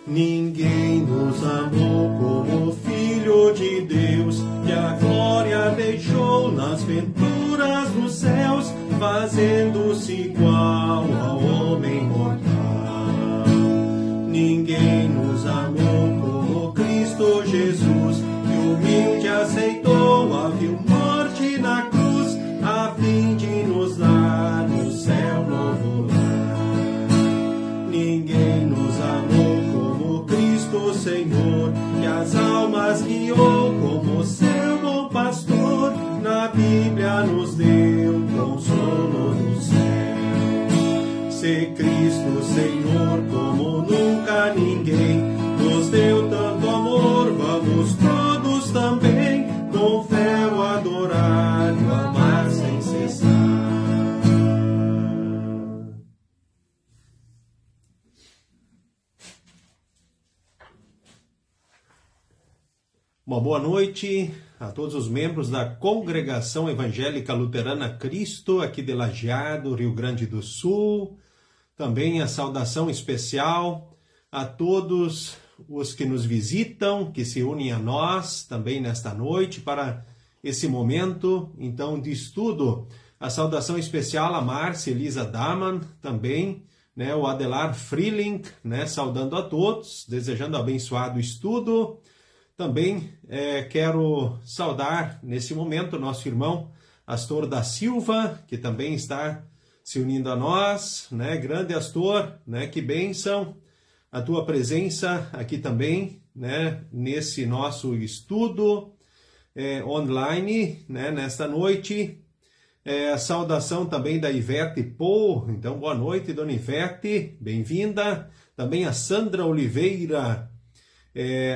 Ninguém nos amou como o Filho de Deus, que a glória deixou nas venturas dos céus, fazendo-se igual ao homem mortal. Ninguém nos amou como Cristo Jesus, que humilde aceitou a vil morte na cruz, a fim de nos dar no céu novo lar. Ninguém nos amou como Cristo Senhor, que as almas guiou como seu bom pastor, na Bíblia nos deu consolo do céu. Se Cristo Senhor como nunca ninguém nos deu tanto amor, vamos todos também com fé o adorar e o amar sem cessar. Uma boa noite a todos os membros da Congregação Evangélica Luterana Cristo, aqui de Lajeado, Rio Grande do Sul. Também a saudação especial a todos os que nos visitam, que se unem a nós também nesta noite para esse momento, então, de estudo. A saudação especial a Márcia Elisa Daman, também, né, o Adelar Freeling, né, saudando a todos, desejando abençoado estudo. Também quero saudar nesse momento o nosso irmão Astor da Silva, que também está se unindo a nós, né? Grande Astor, né? Que bênção a tua presença aqui também, né? Nesse nosso estudo online, né? Nesta noite. A saudação também da Ivete Pou, então boa noite, dona Ivete, bem-vinda. Também a Sandra Oliveira,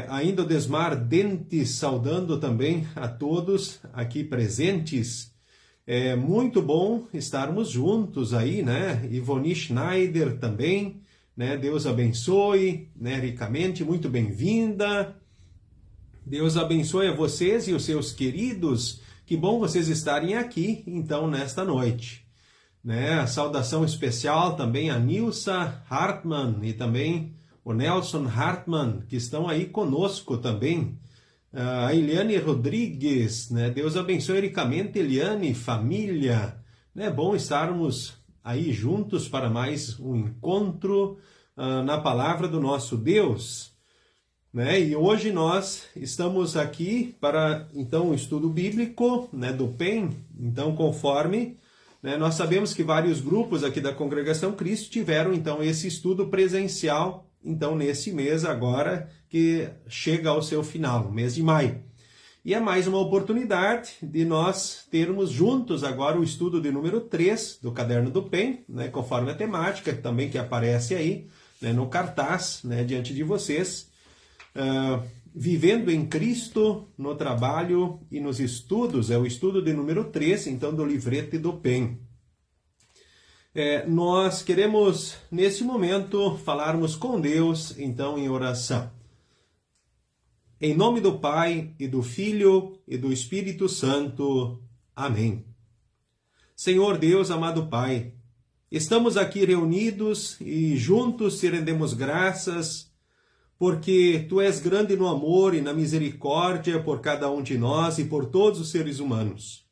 ainda o Desmar Dentes, saudando também a todos aqui presentes. É muito bom estarmos juntos aí, né? Ivone Schneider também, né? Deus abençoe, né? Ricamente, muito bem-vinda. Deus abençoe a vocês e os seus queridos. Que bom vocês estarem aqui, então, nesta noite. Né? A saudação especial também a Nilsa Hartmann e também o Nelson Hartmann, que estão aí conosco também. A Eliane Rodrigues, né? Deus abençoe ricamente, Eliane, família. É bom estarmos aí juntos para mais um encontro na palavra do nosso Deus. Né? E hoje nós estamos aqui para, então, o estudo bíblico, né, do PEN. Então, conforme, né, nós sabemos que vários grupos aqui da Congregação Cristo tiveram, então, esse estudo presencial, então, nesse mês agora, que chega ao seu final, mês de maio. E é mais uma oportunidade de nós termos juntos agora o estudo de número 3 do Caderno do PEN, né, conforme a temática também que aparece aí, né, no cartaz, né, diante de vocês. Vivendo em Cristo no trabalho e nos estudos, é o estudo de número 3, então, do livrete do PEN. Nós queremos, nesse momento, falarmos com Deus, então, em oração. Em nome do Pai, e do Filho, e do Espírito Santo. Amém. Senhor Deus, amado Pai, estamos aqui reunidos e juntos te rendemos graças, porque Tu és grande no amor e na misericórdia por cada um de nós e por todos os seres humanos.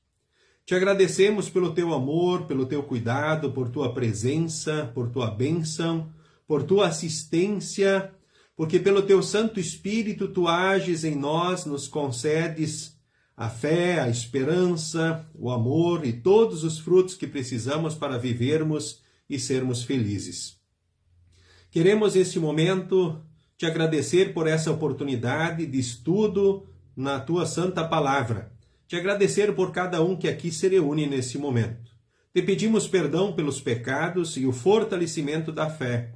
Te agradecemos pelo Teu amor, pelo Teu cuidado, por Tua presença, por Tua bênção, por Tua assistência, porque pelo Teu Santo Espírito Tu ages em nós, nos concedes a fé, a esperança, o amor e todos os frutos que precisamos para vivermos e sermos felizes. Queremos, neste momento, Te agradecer por essa oportunidade de estudo na Tua Santa Palavra. Te agradecer por cada um que aqui se reúne nesse momento. Te pedimos perdão pelos pecados e o fortalecimento da fé.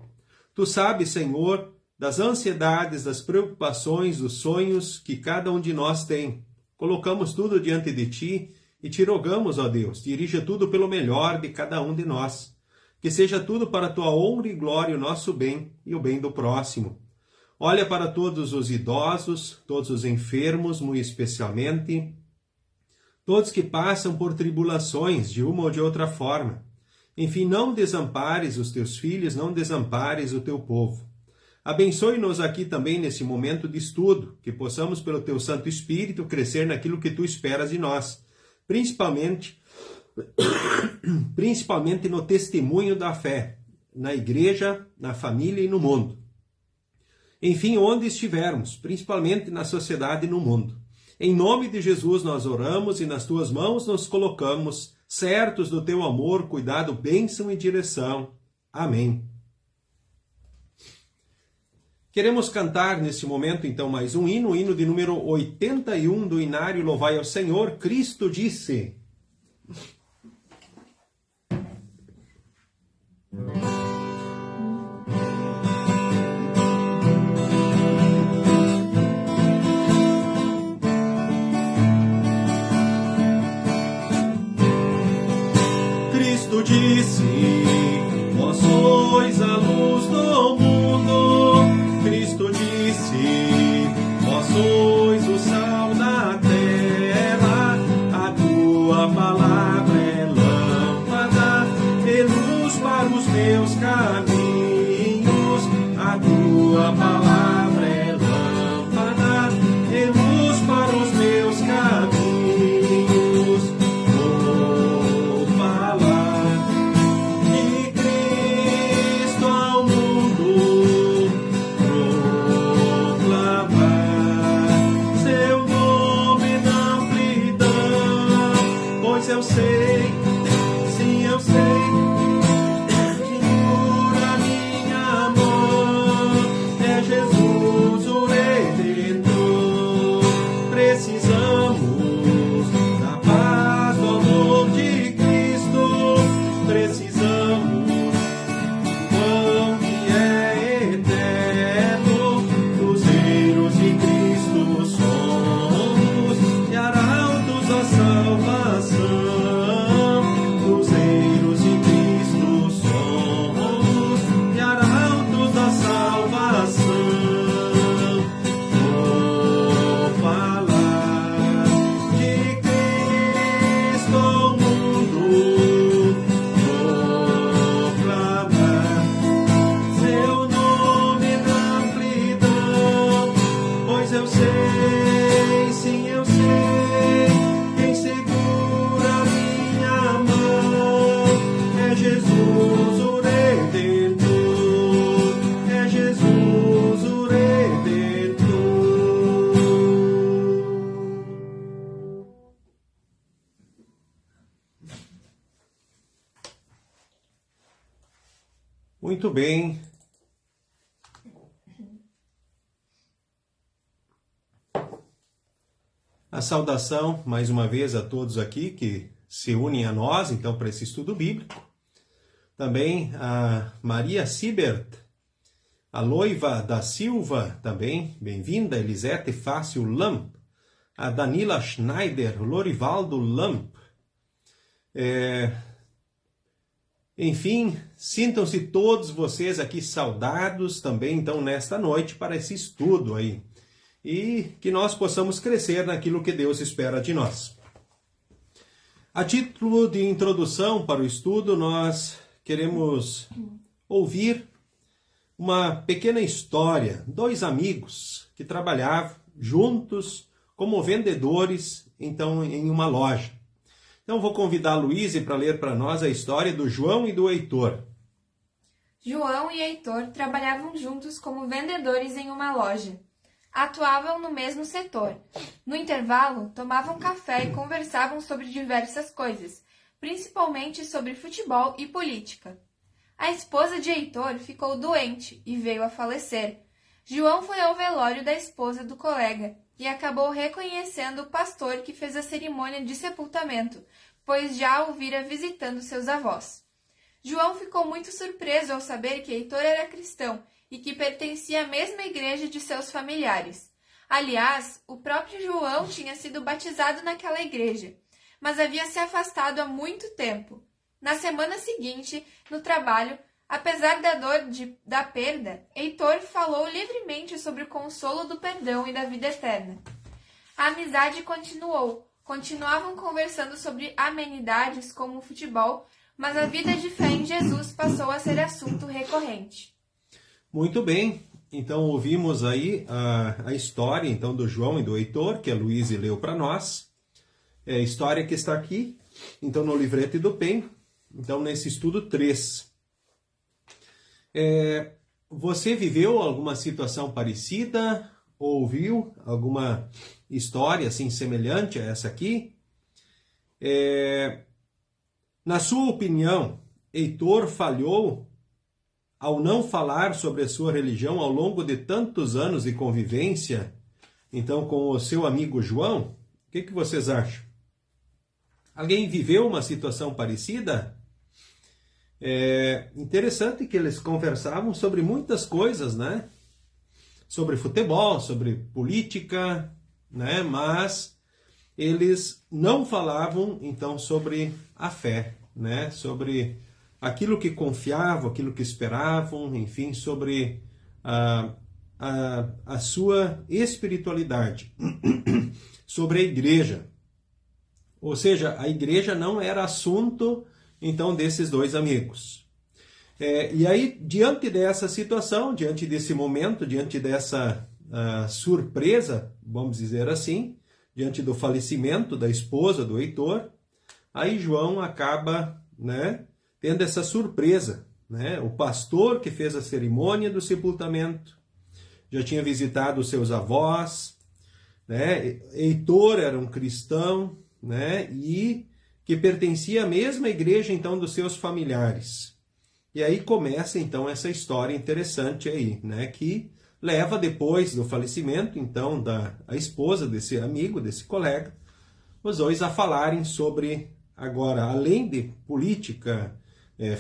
Tu sabes, Senhor, das ansiedades, das preocupações, dos sonhos que cada um de nós tem. Colocamos tudo diante de Ti e Te rogamos, ó Deus, dirija tudo pelo melhor de cada um de nós. Que seja tudo para a Tua honra e glória, o nosso bem e o bem do próximo. Olha para todos os idosos, todos os enfermos, muito especialmente, todos que passam por tribulações de uma ou de outra forma. Enfim, não desampares os Teus filhos, não desampares o Teu povo. Abençoe-nos aqui também nesse momento de estudo, que possamos, pelo Teu Santo Espírito, crescer naquilo que Tu esperas de nós, principalmente no testemunho da fé, na igreja, na família e no mundo. Enfim, onde estivermos, principalmente na sociedade e no mundo. Em nome de Jesus nós oramos e nas Tuas mãos nos colocamos, certos do Teu amor, cuidado, bênção e direção. Amém. Queremos cantar nesse momento, então, mais um hino, o hino de número 81 do Inário Louvai ao Senhor, Cristo disse. Cristo disse, vós sois a luz do mundo. Cristo disse, vós sois o sal da terra. A tua palavra é lâmpada e luz para os meus caminhos. A tua palavra é lâmpada e luz para os meus caminhos. Eu sei, sim eu sei, que cura minha mão, é Jesus o Redentor. Precisamos da paz, do amor de Cristo, precisamos do pão que é eterno, cruzeiros de Cristo somos e arautos da salvação. Muito bem. A saudação, mais uma vez, a todos aqui que se unem a nós, então, para esse estudo bíblico. Também a Maria Sibert, a Loiva da Silva, também, bem-vinda, Elisete Fácil Lamp, a Danila Schneider, Lorivaldo Lamp. Enfim, sintam-se todos vocês aqui saudados também, então, nesta noite, para esse estudo aí. E que nós possamos crescer naquilo que Deus espera de nós. A título de introdução para o estudo, nós queremos ouvir uma pequena história. Dois amigos que trabalhavam juntos como vendedores, então, em uma loja. Então, vou convidar a Luíse para ler para nós a história do João e do Heitor. João e Heitor trabalhavam juntos como vendedores em uma loja. Atuavam no mesmo setor. No intervalo, tomavam café e conversavam sobre diversas coisas, principalmente sobre futebol e política. A esposa de Heitor ficou doente e veio a falecer. João foi ao velório da esposa do colega e acabou reconhecendo o pastor que fez a cerimônia de sepultamento, pois já o vira visitando seus avós. João ficou muito surpreso ao saber que Heitor era cristão e que pertencia à mesma igreja de seus familiares. Aliás, o próprio João tinha sido batizado naquela igreja, mas havia se afastado há muito tempo. Na semana seguinte, no trabalho, apesar da dor da perda, Heitor falou livremente sobre o consolo do perdão e da vida eterna. A amizade continuou. Continuavam conversando sobre amenidades como o futebol, mas a vida de fé em Jesus passou a ser assunto recorrente. Muito bem. então ouvimos aí a história então do João e do Heitor, que a Luísa leu para nós. É a história que está aqui, então no livreto do PEN, então nesse estudo 3. Você viveu alguma situação parecida? Ouviu alguma história assim semelhante a essa aqui? Na sua opinião, Heitor falhou ao não falar sobre a sua religião ao longo de tantos anos de convivência, então, com o seu amigo João? O que vocês acham? Alguém viveu uma situação parecida? É interessante que eles conversavam sobre muitas coisas, né? Sobre futebol, sobre política, né? Mas eles não falavam, então, sobre a fé, né? Sobre aquilo que confiavam, aquilo que esperavam, enfim, sobre a sua espiritualidade, sobre a igreja. Ou seja, a igreja não era assunto, então, desses dois amigos. E aí, diante dessa situação, diante desse momento, diante dessa surpresa, vamos dizer assim, diante do falecimento da esposa do Heitor, aí João acaba, né, tendo essa surpresa, né? O pastor que fez a cerimônia do sepultamento já tinha visitado os seus avós, né? Heitor era um cristão, né? E que pertencia à mesma igreja, então, dos seus familiares. E aí começa, então, essa história interessante aí, né? Que leva depois do falecimento, então, a esposa desse amigo, desse colega, os dois a falarem sobre, agora, além de política,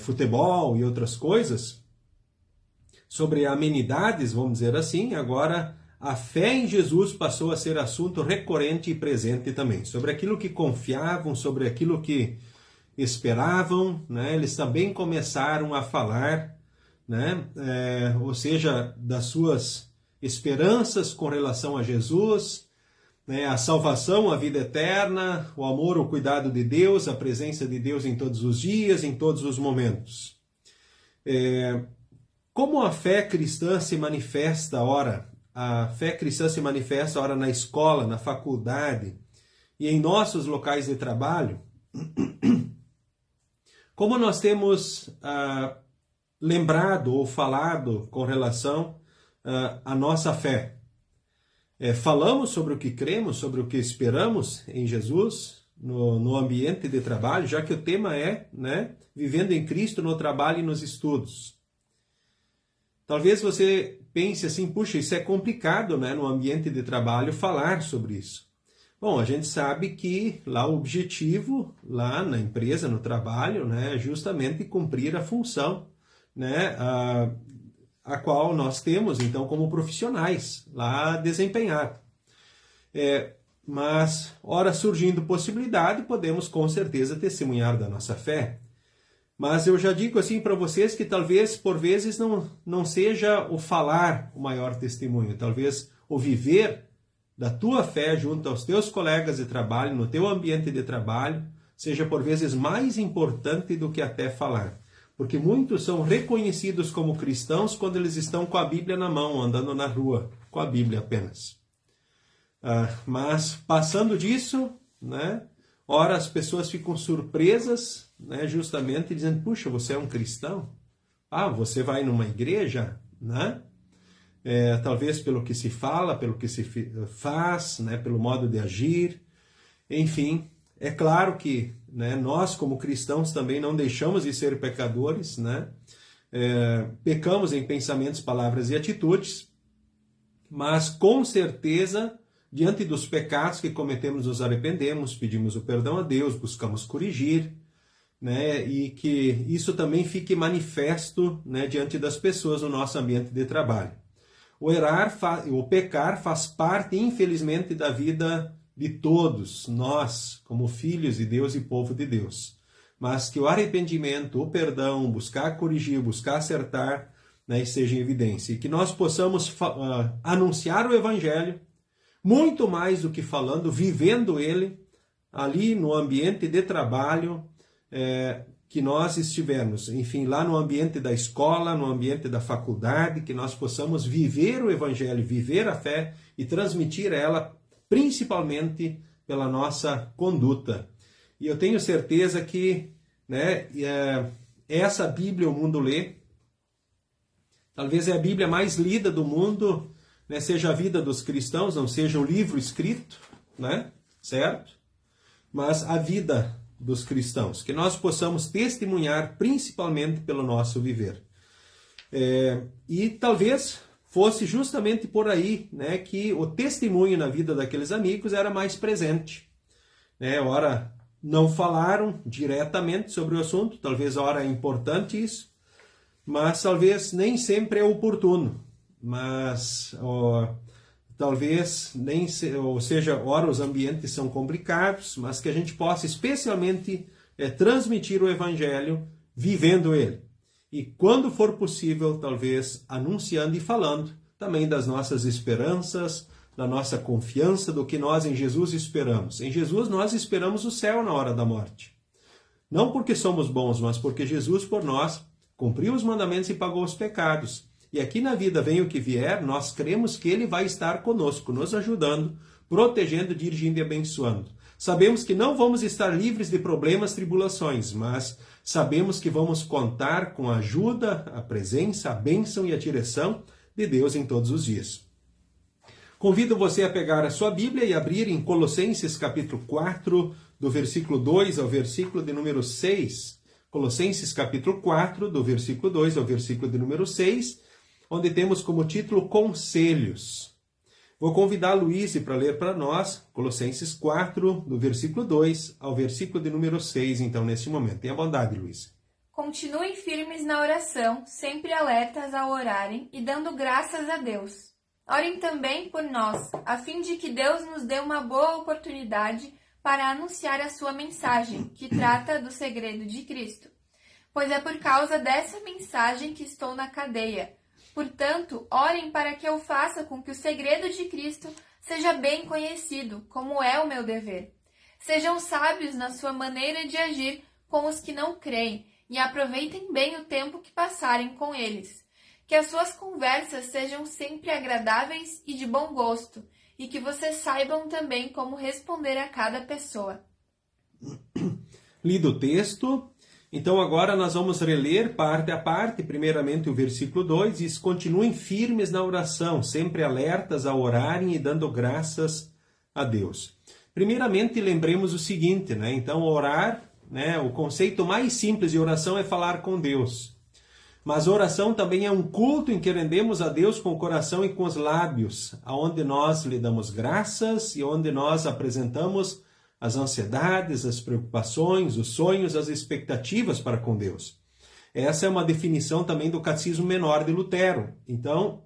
futebol e outras coisas, sobre amenidades, vamos dizer assim, agora a fé em Jesus passou a ser assunto recorrente e presente também. Sobre aquilo que confiavam, sobre aquilo que esperavam, né? Eles também começaram a falar, né? Ou seja, das suas esperanças com relação a Jesus, né? A salvação, a vida eterna, o amor, o cuidado de Deus, a presença de Deus em todos os dias, em todos os momentos. Como a fé cristã se manifesta, ora, a fé cristã se manifesta, ora, na escola, na faculdade e em nossos locais de trabalho, como nós temos lembrado ou falado com relação à nossa fé? Falamos sobre o que cremos, sobre o que esperamos em Jesus no ambiente de trabalho, já que o tema é, né, vivendo em Cristo no trabalho e nos estudos. Talvez você pense assim, puxa, isso é complicado, né, no ambiente de trabalho falar sobre isso. Bom, a gente sabe que lá o objetivo, lá na empresa, no trabalho, né, é justamente cumprir a função, né, a qual nós temos, então, como profissionais, lá a desempenhar. Mas, ora surgindo possibilidade, podemos com certeza testemunhar da nossa fé. Mas eu já digo assim para vocês que talvez, por vezes, não seja o falar o maior testemunho. Talvez o viver da tua fé junto aos teus colegas de trabalho, no teu ambiente de trabalho, seja por vezes mais importante do que até falar. Porque muitos são reconhecidos como cristãos quando eles estão com a Bíblia na mão, andando na rua, com a Bíblia apenas. Mas, passando disso, né, ora as pessoas ficam surpresas, né, justamente dizendo, puxa, você é um cristão? Você vai numa igreja? Né? Talvez pelo que se fala, pelo que se faz, né, pelo modo de agir. Enfim, é claro que, né, nós como cristãos também não deixamos de ser pecadores, né? Pecamos em pensamentos, palavras e atitudes, mas com certeza, diante dos pecados que cometemos, nos arrependemos, pedimos o perdão a Deus, buscamos corrigir, né? E que isso também fique manifesto, né, diante das pessoas no nosso ambiente de trabalho. O pecar faz parte, infelizmente, da vida de todos nós, como filhos de Deus e povo de Deus. Mas que o arrependimento, o perdão, buscar corrigir, buscar acertar, né, esteja em evidência. E que nós possamos anunciar o Evangelho, muito mais do que falando, vivendo ele, ali no ambiente de trabalho, que nós estivermos, enfim, lá no ambiente da escola, no ambiente da faculdade, que nós possamos viver o Evangelho, viver a fé e transmitir ela principalmente pela nossa conduta. E eu tenho certeza que, né, essa Bíblia o mundo lê, talvez é a Bíblia mais lida do mundo, né, seja a vida dos cristãos, não seja o livro escrito, né, certo? Mas a vida dos cristãos, que nós possamos testemunhar principalmente pelo nosso viver. E talvez fosse justamente por aí, né, que o testemunho na vida daqueles amigos era mais presente. Ora, não falaram diretamente sobre o assunto, talvez ora é importante isso, mas talvez nem sempre é oportuno. Mas talvez nem ou seja, ora os ambientes são complicados, mas que a gente possa especialmente transmitir o Evangelho vivendo ele. E quando for possível, talvez anunciando e falando também das nossas esperanças, da nossa confiança, do que nós em Jesus esperamos. Em Jesus nós esperamos o céu na hora da morte. Não porque somos bons, mas porque Jesus por nós cumpriu os mandamentos e pagou os pecados. E aqui na vida, venha o que vier, nós cremos que Ele vai estar conosco, nos ajudando, protegendo, dirigindo e abençoando. Sabemos que não vamos estar livres de problemas, tribulações, mas sabemos que vamos contar com a ajuda, a presença, a bênção e a direção de Deus em todos os dias. Convido você a pegar a sua Bíblia e abrir em Colossenses capítulo 4, do versículo 2 ao versículo de número 6. Colossenses capítulo 4, do versículo 2 ao versículo de número 6, onde temos como título Conselhos. Vou convidar a Luíse para ler para nós Colossenses 4, do versículo 2 ao versículo de número 6, então, neste momento. Tenha bondade, Luíse. Continuem firmes na oração, sempre alertas ao orarem e dando graças a Deus. Orem também por nós, a fim de que Deus nos dê uma boa oportunidade para anunciar a sua mensagem, que trata do segredo de Cristo. Pois é por causa dessa mensagem que estou na cadeia. Portanto, orem para que eu faça com que o segredo de Cristo seja bem conhecido, como é o meu dever. Sejam sábios na sua maneira de agir com os que não creem e aproveitem bem o tempo que passarem com eles. Que as suas conversas sejam sempre agradáveis e de bom gosto, e que vocês saibam também como responder a cada pessoa. Lido o texto. Então agora nós vamos reler parte a parte, primeiramente o versículo 2, diz: continuem firmes na oração, sempre alertas a orarem e dando graças a Deus. Primeiramente lembremos o seguinte, né? Então orar, né? O conceito mais simples de oração é falar com Deus. Mas oração também é um culto em que rendemos a Deus com o coração e com os lábios, onde nós lhe damos graças e onde nós apresentamos as ansiedades, as preocupações, os sonhos, as expectativas para com Deus. Essa é uma definição também do Catecismo Menor de Lutero. Então,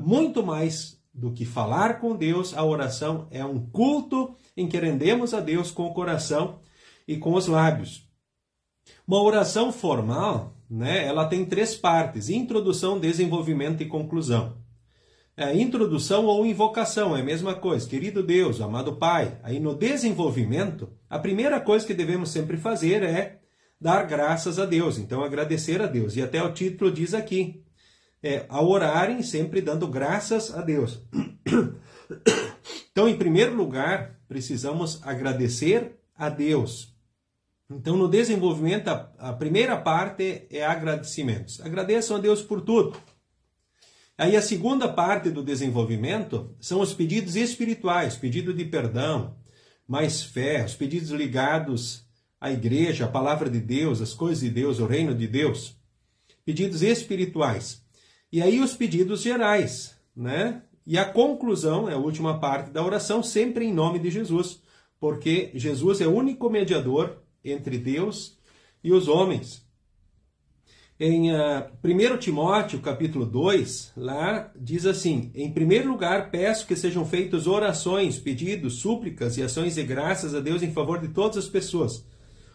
muito mais do que falar com Deus, a oração é um culto em que rendemos a Deus com o coração e com os lábios. Uma oração formal, né, ela tem 3 partes: introdução, desenvolvimento e conclusão. Introdução ou invocação é a mesma coisa. Querido Deus, amado Pai. Aí no desenvolvimento, a primeira coisa que devemos sempre fazer é dar graças a Deus. Então, agradecer a Deus. E até o título diz aqui, ao orarem, sempre dando graças a Deus. Então, em primeiro lugar, precisamos agradecer a Deus. Então, no desenvolvimento, a primeira parte é agradecimentos. Agradeçam a Deus por tudo. Aí a segunda parte do desenvolvimento são os pedidos espirituais, pedido de perdão, mais fé, os pedidos ligados à igreja, à palavra de Deus, as coisas de Deus, o reino de Deus. Pedidos espirituais. E aí os pedidos gerais, né? E a conclusão, é a última parte da oração, sempre em nome de Jesus, porque Jesus é o único mediador entre Deus e os homens. Em 1 Timóteo, capítulo 2, lá diz assim: em primeiro lugar, peço que sejam feitas orações, pedidos, súplicas e ações de graças a Deus em favor de todas as pessoas.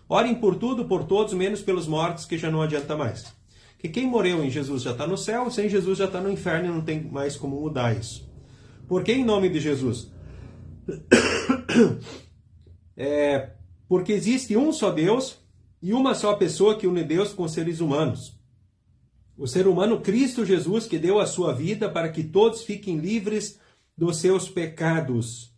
Orem por tudo, por todos, menos pelos mortos, que já não adianta mais. Que quem morreu em Jesus já está no céu, sem Jesus já está no inferno e não tem mais como mudar isso. Por que em nome de Jesus? Porque existe um só Deus e uma só pessoa que une Deus com os seres humanos. O ser humano Cristo Jesus, que deu a sua vida para que todos fiquem livres dos seus pecados.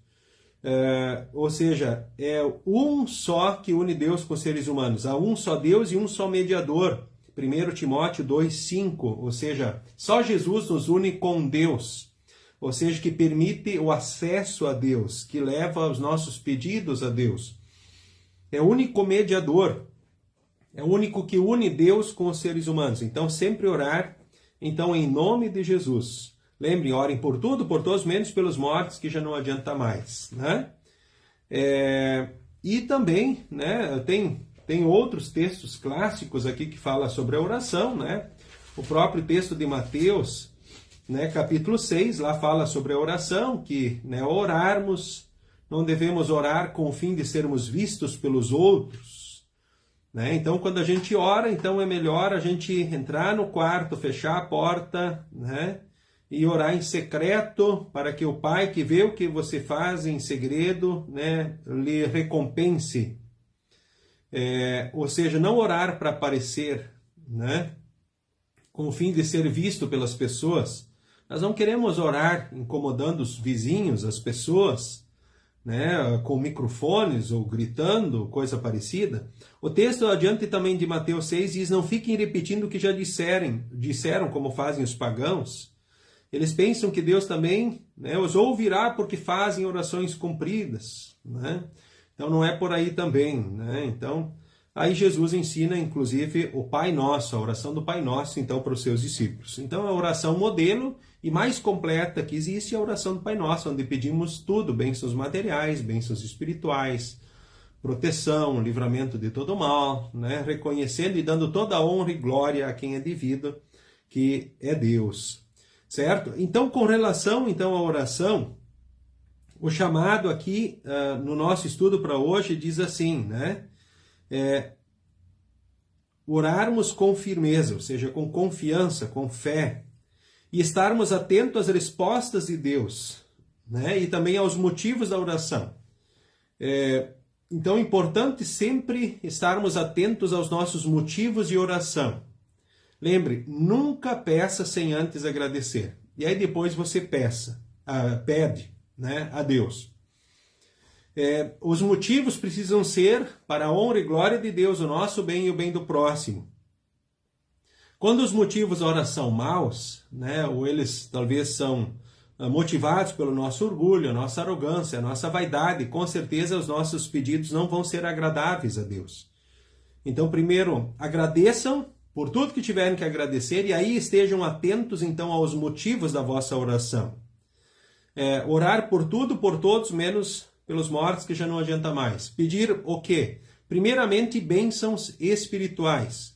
Ou seja, é um só que une Deus com os seres humanos. Há um só Deus e um só mediador. 1 Timóteo 2,5. Ou seja, só Jesus nos une com Deus. Ou seja, que permite o acesso a Deus, que leva os nossos pedidos a Deus. É o único mediador. É o único que une Deus com os seres humanos. Então, sempre orar, então, em nome de Jesus. Lembrem, orem por tudo, por todos, menos pelos mortos, que já não adianta mais, né? E também, né, tem outros textos clássicos aqui que falam sobre a oração, né? O próprio texto de Mateus, né, capítulo 6, lá fala sobre a oração, que, né, orarmos, não devemos orar com o fim de sermos vistos pelos outros, né? Então, quando a gente ora, então é melhor a gente entrar no quarto, fechar a porta, né? E orar em secreto, para que o Pai que vê o que você faz em segredo, né, lhe recompense. Ou seja, não orar para aparecer, né, com o fim de ser visto pelas pessoas. Nós não queremos orar incomodando os vizinhos, as pessoas, né, com microfones ou gritando, coisa parecida. O texto adiante também de Mateus 6 diz: não fiquem repetindo o que já disseram como fazem os pagãos. Eles pensam que Deus também, né, os ouvirá porque fazem orações compridas, né? Então não é por aí também, né? Então, aí Jesus ensina, inclusive, o Pai Nosso, a oração do Pai Nosso, então, para os seus discípulos. Então, a oração modelo e mais completa que existe é a oração do Pai Nosso, onde pedimos tudo, bênçãos materiais, bênçãos espirituais, proteção, livramento de todo mal, né? Reconhecendo e dando toda a honra e glória a quem é devido, que é Deus. Certo? Então, com relação então à oração, o chamado aqui no nosso estudo para hoje diz assim, né? Orarmos com firmeza, ou seja, com confiança, com fé, e estarmos atentos às respostas de Deus, né? E também aos motivos da oração. Então, é importante sempre estarmos atentos aos nossos motivos de oração. Lembre, nunca peça sem antes agradecer. E aí depois você pede, né, a Deus. Os motivos precisam ser para a honra e glória de Deus, o nosso bem e o bem do próximo. Quando os motivos ora são maus, né, ou eles talvez são motivados pelo nosso orgulho, a nossa arrogância, a nossa vaidade, com certeza os nossos pedidos não vão ser agradáveis a Deus. Então, primeiro, agradeçam por tudo que tiverem que agradecer, e aí estejam atentos, então, aos motivos da vossa oração. Orar por tudo, por todos, menos pelos mortos, que já não adianta mais. Pedir o quê? Primeiramente, bênçãos espirituais.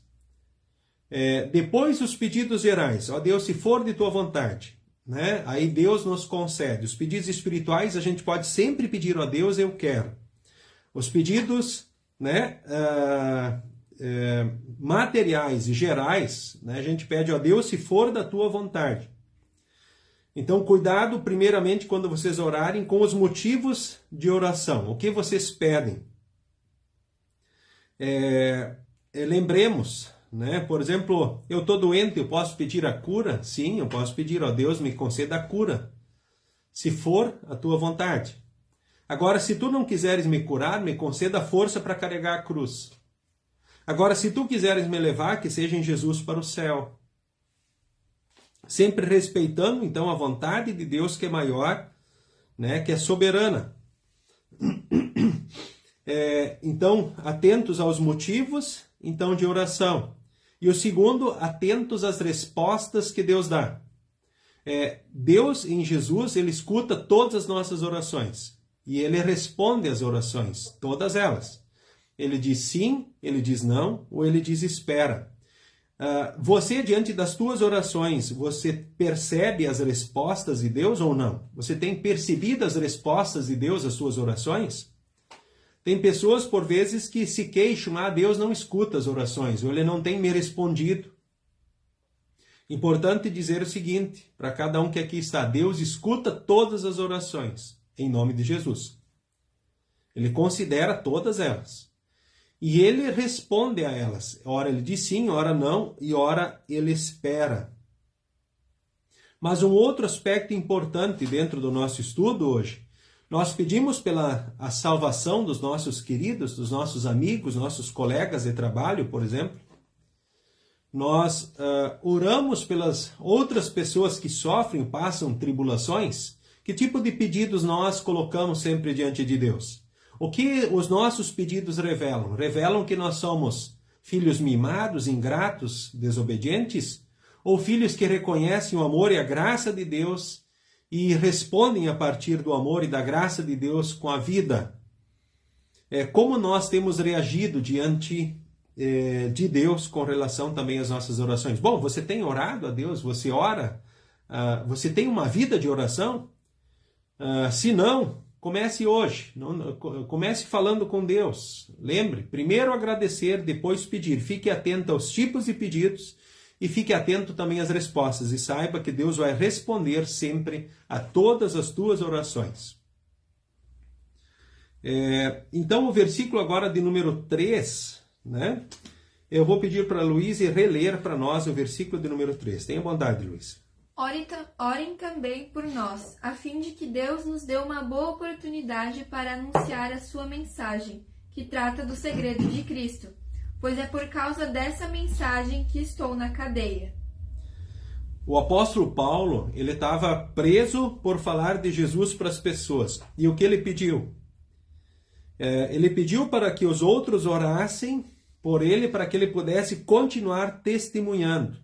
Depois, os pedidos gerais. Ó Deus, se for de tua vontade, né? Aí Deus nos concede. Os pedidos espirituais, a gente pode sempre pedir a Deus, eu quero. Os pedidos, né, materiais e gerais, né, a gente pede a Deus se for da tua vontade. Então, cuidado primeiramente quando vocês orarem com os motivos de oração. O que vocês pedem? Lembremos, né, por exemplo, eu estou doente, eu posso pedir a cura? Sim, eu posso pedir, ó Deus, me conceda a cura, se for a tua vontade. Agora, se tu não quiseres me curar, me conceda a força para carregar a cruz. Agora, se tu quiseres me levar, que seja em Jesus para o céu. Sempre respeitando, então, a vontade de Deus, que é maior, né, que é soberana. Então, atentos aos motivos, então, de oração. E o segundo, atentos às respostas que Deus dá. Deus, em Jesus, Ele escuta todas as nossas orações. E Ele responde às orações, todas elas. Ele diz sim, ele diz não, ou ele diz espera. Você, diante das tuas orações, você percebe as respostas de Deus ou não? Você tem percebido as respostas de Deus às suas orações? Tem pessoas, por vezes, que se queixam, Deus não escuta as orações, ou Ele não tem me respondido. Importante dizer o seguinte, para cada um que aqui está, Deus escuta todas as orações, em nome de Jesus. Ele considera todas elas. E ele responde a elas. Ora ele diz sim, ora não, e ora ele espera. Mas um outro aspecto importante dentro do nosso estudo hoje, nós pedimos pela a salvação dos nossos queridos, dos nossos amigos, nossos colegas de trabalho, por exemplo. Nós oramos pelas outras pessoas que sofrem, passam tribulações. Que tipo de pedidos nós colocamos sempre diante de Deus? O que os nossos pedidos revelam? Revelam que nós somos filhos mimados, ingratos, desobedientes? Ou filhos que reconhecem o amor e a graça de Deus e respondem a partir do amor e da graça de Deus com a vida? Como nós temos reagido diante de Deus com relação também às nossas orações? Bom, você tem orado a Deus? Você ora? Você tem uma vida de oração? Se não, comece hoje. Comece falando com Deus. Lembre, primeiro agradecer, depois pedir. Fique atento aos tipos de pedidos e fique atento também às respostas. E saiba que Deus vai responder sempre a todas as tuas orações. Então, o versículo agora de número 3, né? Eu vou pedir para a Luísa reler para nós o versículo de número 3. Tenha bondade, Luísa. Orem também por nós, a fim de que Deus nos dê uma boa oportunidade para anunciar a sua mensagem, que trata do segredo de Cristo, pois é por causa dessa mensagem que estou na cadeia. O apóstolo Paulo, ele estava preso por falar de Jesus para as pessoas. E o que ele pediu? Ele pediu para que os outros orassem por ele, para que ele pudesse continuar testemunhando.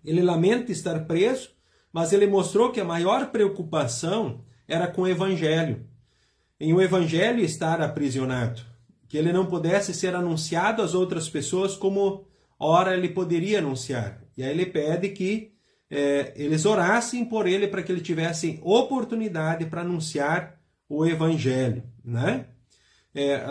Ele lamenta estar preso, mas ele mostrou que a maior preocupação era com o Evangelho. Em o Evangelho estar aprisionado. Que ele não pudesse ser anunciado às outras pessoas como ora ele poderia anunciar. E aí ele pede que eles orassem por ele para que ele tivesse oportunidade para anunciar o Evangelho, né?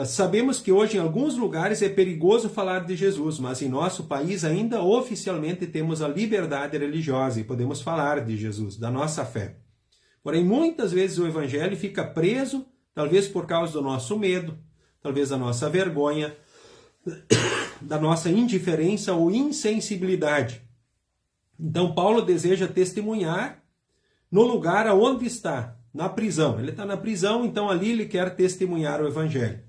Sabemos que hoje em alguns lugares é perigoso falar de Jesus, mas em nosso país ainda oficialmente temos a liberdade religiosa e podemos falar de Jesus, da nossa fé. Porém, muitas vezes o Evangelho fica preso, talvez por causa do nosso medo, talvez da nossa vergonha, da nossa indiferença ou insensibilidade. Então, Paulo deseja testemunhar no lugar aonde está, na prisão. Ele está na prisão, então ali ele quer testemunhar o Evangelho.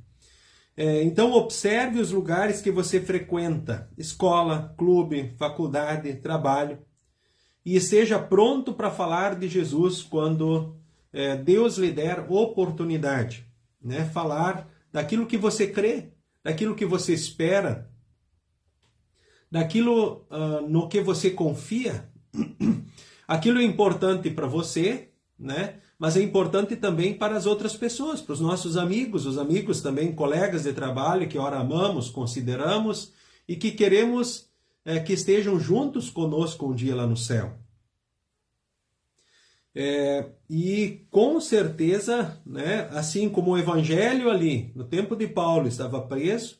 Então, observe os lugares que você frequenta, escola, clube, faculdade, trabalho, e esteja pronto para falar de Jesus quando Deus lhe der oportunidade, né? Falar daquilo que você crê, daquilo que você espera, daquilo no que você confia. Aquilo é importante para você, né? Mas é importante também para as outras pessoas, para os nossos amigos, os amigos também, colegas de trabalho que ora amamos, consideramos e que queremos que estejam juntos conosco um dia lá no céu. E com certeza, né, assim como o Evangelho ali, no tempo de Paulo, estava preso,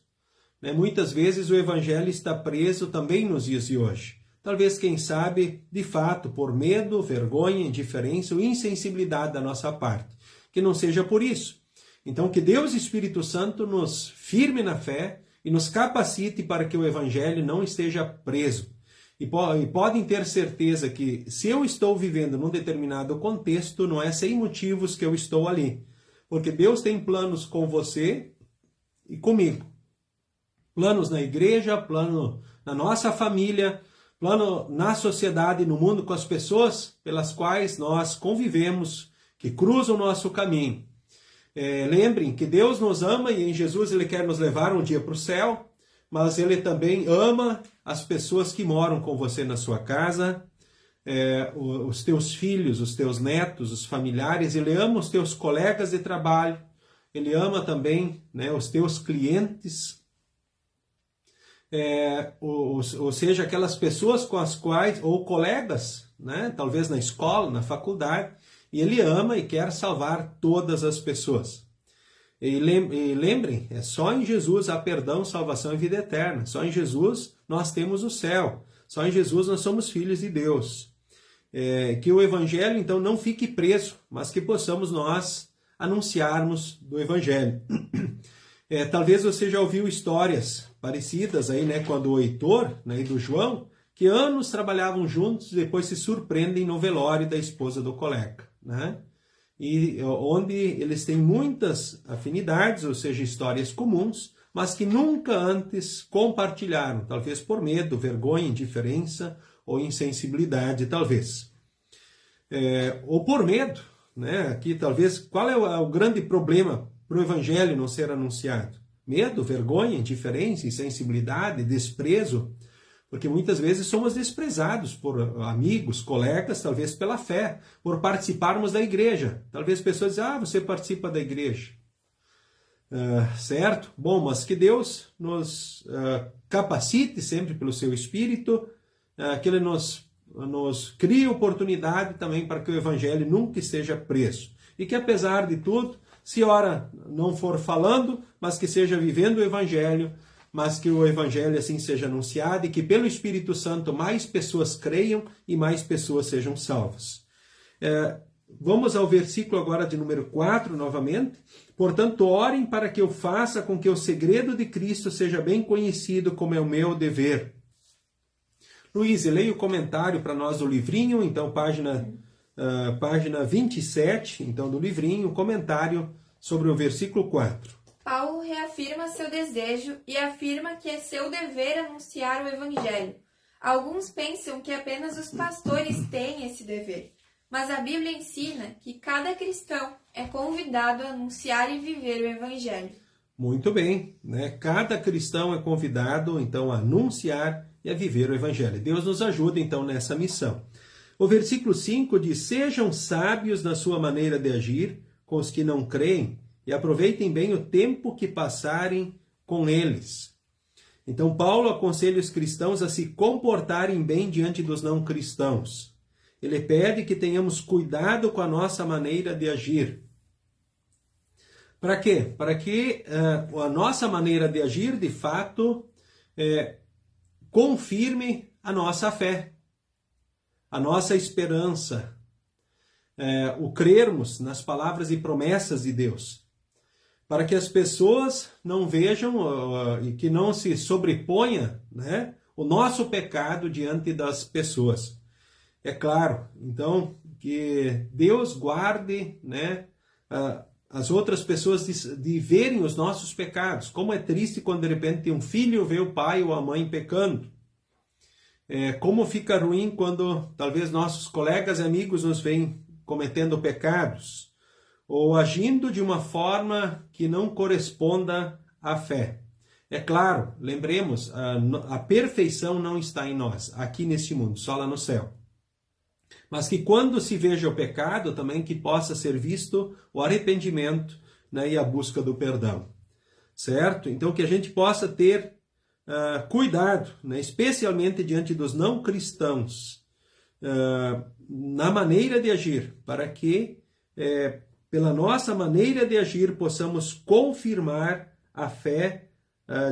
né, muitas vezes o Evangelho está preso também nos dias de hoje. Talvez, quem sabe, de fato, por medo, vergonha, indiferença ou insensibilidade da nossa parte. Que não seja por isso. Então, que Deus Espírito Santo nos firme na fé e nos capacite para que o Evangelho não esteja preso. E podem ter certeza que se eu estou vivendo num determinado contexto, não é sem motivos que eu estou ali. Porque Deus tem planos com você e comigo. Planos na igreja, plano na nossa família, plano na sociedade, no mundo, com as pessoas pelas quais nós convivemos, que cruzam o nosso caminho. Lembrem que Deus nos ama e em Jesus Ele quer nos levar um dia para o céu, mas Ele também ama as pessoas que moram com você na sua casa, os teus filhos, os teus netos, os familiares. Ele ama os teus colegas de trabalho, Ele ama também, né, os teus clientes, ou seja, aquelas pessoas com as quais, ou colegas, né, talvez na escola, na faculdade, e Ele ama e quer salvar todas as pessoas. E lembrem, só em Jesus há perdão, salvação e vida eterna. Só em Jesus nós temos o céu. Só em Jesus nós somos filhos de Deus. Que o Evangelho, então, não fique preso, mas que possamos nós anunciarmos do Evangelho. Talvez você já ouviu histórias parecidas aí, né, quando o Heitor, né, e do João, que anos trabalhavam juntos e depois se surpreendem no velório da esposa do colega, né? E onde eles têm muitas afinidades, ou seja, histórias comuns, mas que nunca antes compartilharam, talvez por medo, vergonha, indiferença ou insensibilidade, talvez. Ou por medo, né? Aqui talvez, qual é o grande problema para o evangelho não ser anunciado? Medo, vergonha, indiferença, insensibilidade, desprezo, porque muitas vezes somos desprezados por amigos, colegas, talvez pela fé, por participarmos da igreja. Talvez pessoas dizem, você participa da igreja. Certo? Bom, mas que Deus nos capacite sempre pelo seu Espírito, que Ele nos crie oportunidade também para que o Evangelho nunca esteja preso. E que apesar de tudo, se ora não for falando, mas que seja vivendo o Evangelho, mas que o Evangelho assim seja anunciado e que pelo Espírito Santo mais pessoas creiam e mais pessoas sejam salvas. Vamos ao versículo agora de número 4 novamente. Portanto, orem para que eu faça com que o segredo de Cristo seja bem conhecido, como é o meu dever. Luiz, leia o comentário para nós do livrinho, então página 27, então do livrinho, o comentário sobre o versículo 4. Paulo reafirma seu desejo e afirma que é seu dever anunciar o Evangelho. Alguns pensam que apenas os pastores têm esse dever, mas a Bíblia ensina que cada cristão é convidado a anunciar e viver o Evangelho. Muito bem, né? Cada cristão é convidado, então, a anunciar e a viver o Evangelho. Deus nos ajuda, então, nessa missão. O versículo 5 diz, sejam sábios na sua maneira de agir com os que não creem e aproveitem bem o tempo que passarem com eles. Então, Paulo aconselha os cristãos a se comportarem bem diante dos não cristãos. Ele pede que tenhamos cuidado com a nossa maneira de agir. Para quê? Para que a nossa maneira de agir, de fato, confirme a nossa fé, a nossa esperança, o crermos nas palavras e promessas de Deus. Para que as pessoas não vejam e que não se sobreponha, né, o nosso pecado diante das pessoas. É claro, então, que Deus guarde, né, as outras pessoas de verem os nossos pecados. Como é triste quando de repente um filho vê o pai ou a mãe pecando. Como fica ruim quando talvez nossos colegas e amigos nos veem cometendo pecados ou agindo de uma forma que não corresponda à fé. É claro, lembremos, a perfeição não está em nós, aqui neste mundo, só lá no céu. Mas que quando se veja o pecado, também que possa ser visto o arrependimento, né, e a busca do perdão. Certo? Então que a gente possa ter cuidado, né, especialmente diante dos não cristãos, na maneira de agir, para que, pela nossa maneira de agir, possamos confirmar a fé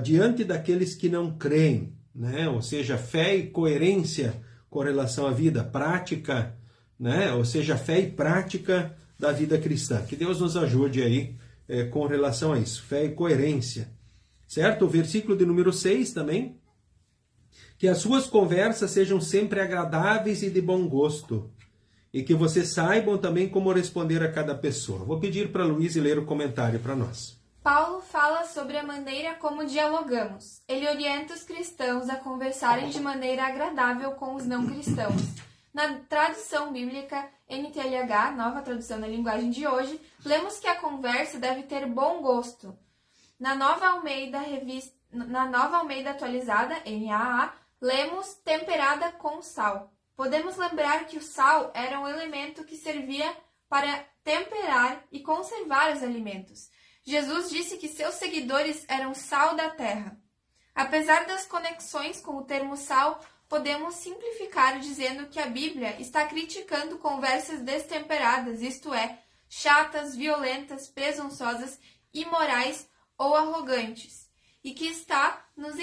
diante daqueles que não creem, né? Ou seja, fé e coerência com relação à vida prática, né? Ou seja, fé e prática da vida cristã. Que Deus nos ajude aí com relação a isso, fé e coerência. Certo? O versículo de número 6 também, que as suas conversas sejam sempre agradáveis e de bom gosto, e que vocês saibam também como responder a cada pessoa. Vou pedir para Luiz ler o comentário para nós. Paulo fala sobre a maneira como dialogamos. Ele orienta os cristãos a conversarem de maneira agradável com os não cristãos. Na tradução bíblica NTLH, nova tradução na linguagem de hoje, lemos que a conversa deve ter bom gosto. Na Nova Almeida atualizada, NAA, lemos temperada com sal. Podemos lembrar que o sal era um elemento que servia para temperar e conservar os alimentos. Jesus disse que seus seguidores eram sal da terra. Apesar das conexões com o termo sal, podemos simplificar dizendo que a Bíblia está criticando conversas destemperadas, isto é, chatas, violentas, presunçosas, imorais ou arrogantes, e que está nos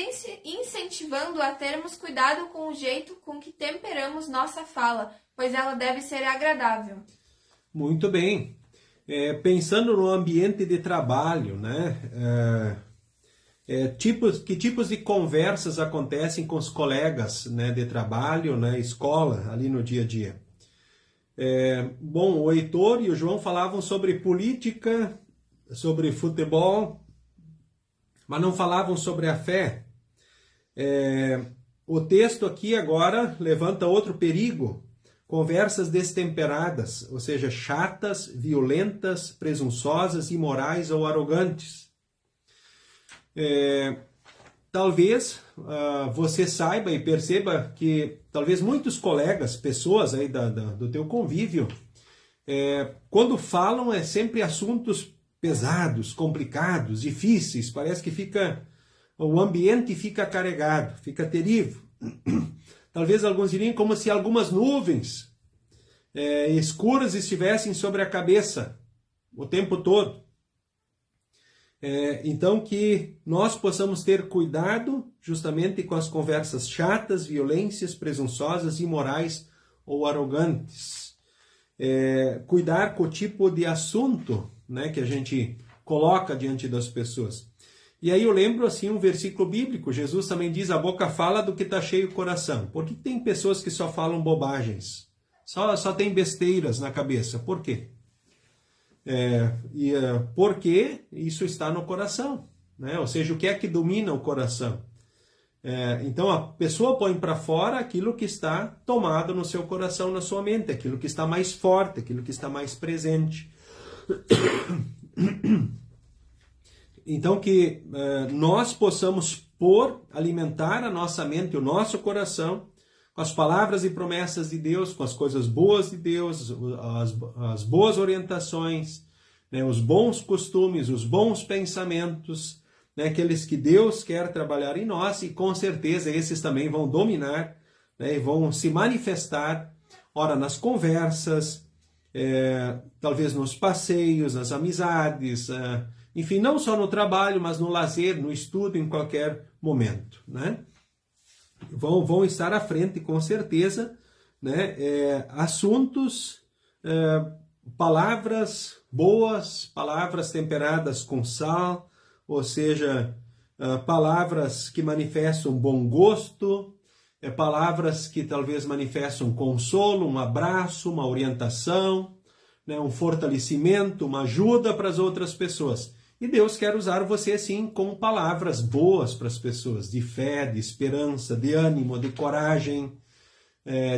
incentivando a termos cuidado com o jeito com que temperamos nossa fala, pois ela deve ser agradável. Muito bem. pensando no ambiente de trabalho, né? Que tipos de conversas acontecem com os colegas, né, de trabalho, né, escola, ali no dia a dia. Bom, o Heitor e o João falavam sobre política, sobre futebol, mas não falavam sobre a fé. O texto aqui agora levanta outro perigo: conversas destemperadas, ou seja, chatas, violentas, presunçosas, imorais ou arrogantes. Talvez você saiba e perceba que talvez muitos colegas, pessoas aí do teu convívio, quando falam é sempre assuntos pesados, complicados, difíceis. Parece que o ambiente fica carregado, fica terrível. Talvez alguns diriam como se algumas nuvens escuras estivessem sobre a cabeça o tempo todo. Então que nós possamos ter cuidado justamente com as conversas chatas, violências, presunçosas, imorais ou arrogantes. Cuidar com o tipo de assunto, né, que a gente coloca diante das pessoas. E aí eu lembro assim um versículo bíblico. Jesus também diz: a boca fala do que está cheio o coração. Por que tem pessoas que só falam bobagens? Só tem besteiras na cabeça. Por quê? Porque isso está no coração, né? Ou seja, o que é que domina o coração? Então a pessoa põe para fora aquilo que está tomado no seu coração, na sua mente, aquilo que está mais forte, aquilo que está mais presente. Então que nós possamos alimentar a nossa mente, o nosso coração, com as palavras e promessas de Deus, com as coisas boas de Deus, as boas orientações, né, os bons costumes, os bons pensamentos, né, aqueles que Deus quer trabalhar em nós, e com certeza esses também vão dominar, né, e vão se manifestar, ora nas conversas, talvez nos passeios, nas amizades, enfim, não só no trabalho, mas no lazer, no estudo, em qualquer momento, né? Vão estar à frente, com certeza, né? Assuntos, palavras boas, palavras temperadas com sal, ou seja, palavras que manifestam bom gosto, palavras que talvez manifestam consolo, um abraço, uma orientação, né? Um fortalecimento, uma ajuda para as outras pessoas. E Deus quer usar você, assim, com palavras boas para as pessoas, de fé, de esperança, de ânimo, de coragem,